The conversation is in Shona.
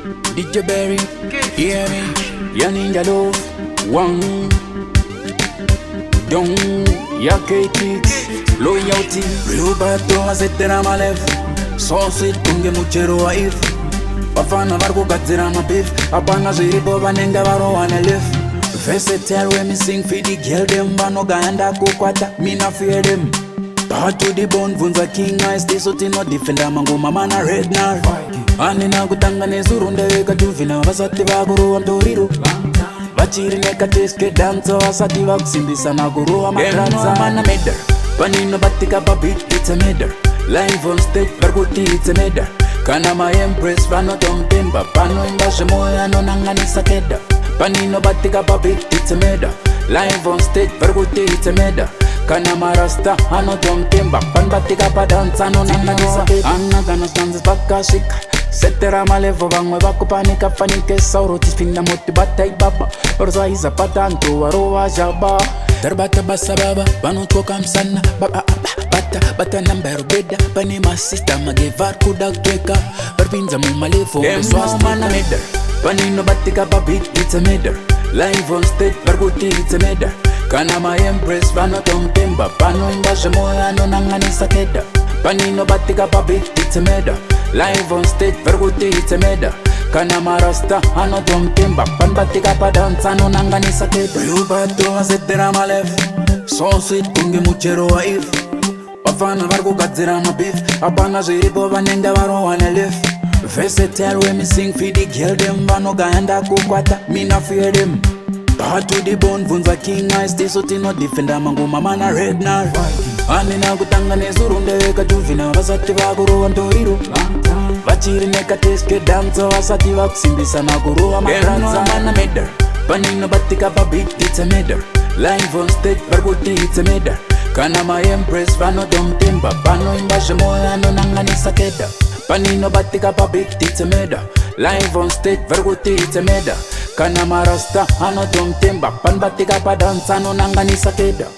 DJ Berry, hear me, ya ninja love, one, don't, ya K-Kicks, loyalty, Rubato azetera malev, sauce tunge muchero wa if, Bafana vargo gadzera ma beef, Abana ziribo vanenga varo wana live. Versatile when me sing for the girl them, Bano gaanda kukwata, me na fear them. Bad to the bone, vunza king eyes, they so no defender mango mama na red nar. Anina gutanga nezurunde weka juvina, vasati vaguru antoriro. Vachiri neka teske danzo, vasati vakusimbisa na guru wa matranza. Mana meder, panino batika babit, it's a meder. Live on stage, verguti, it's a meder. Kana my empress, vano tomtemba, pano imbashe moya no nangani sakeda. Panino batika babit, it's a meder. Live on stage, verguti, it's a meder. Kana marasta, ano tomtemba, pan batika pa danza no nangani sakeda. Anna gana stanzas baka shika. Setera malevo vangwe vakupanika fanike sauro tispinda moti batai baba. Orza iza patanto waroa jaba. Darbata basa baba, bano toka msana. Bata nambero beda, pani masista magevar kudak tweka. Berpinza mu malevo, beswas mana meder. Panino batika babit, it's a meder. Live on stage, verguti, it's a meder. Kana my empress, vano tomtemba. Pano imbashe moya no nangani sakeda. Panino batika babit, it's a meder. Live on stage, verguti, it's a meder. Kana marasta, ano tomtemba. Pan batika pa danza no nangani sakeda. Rubato azetera malev, so sweet tunge muchero wa if. Bafana vargo gadzera ma beef, Abana ziribo vanenga varo wana live. Versatile when me sing for the girl them, Bano gaanda kukwata, me na fear them. Bad to the bone, vunza king eyes, they so no defender mango mama na red nar. Anina gutanga nezurunde weka juvina, vasati vaguru antoriro. Vachiri neka teske danzo, vasati vakusimbisa na guru wa matranza. Mana meder, panino batika babit, it's a meder. Live on stage, verguti, it's a meder. Kana my empress, vano tomtemba, pano imbashe moya no nangani sakeda. Panino batika babit, it's a meder. Live on stage, verguti, it's a meder. Kana marasta, ano tomtemba, pan batika pa danza no nangani sakeda.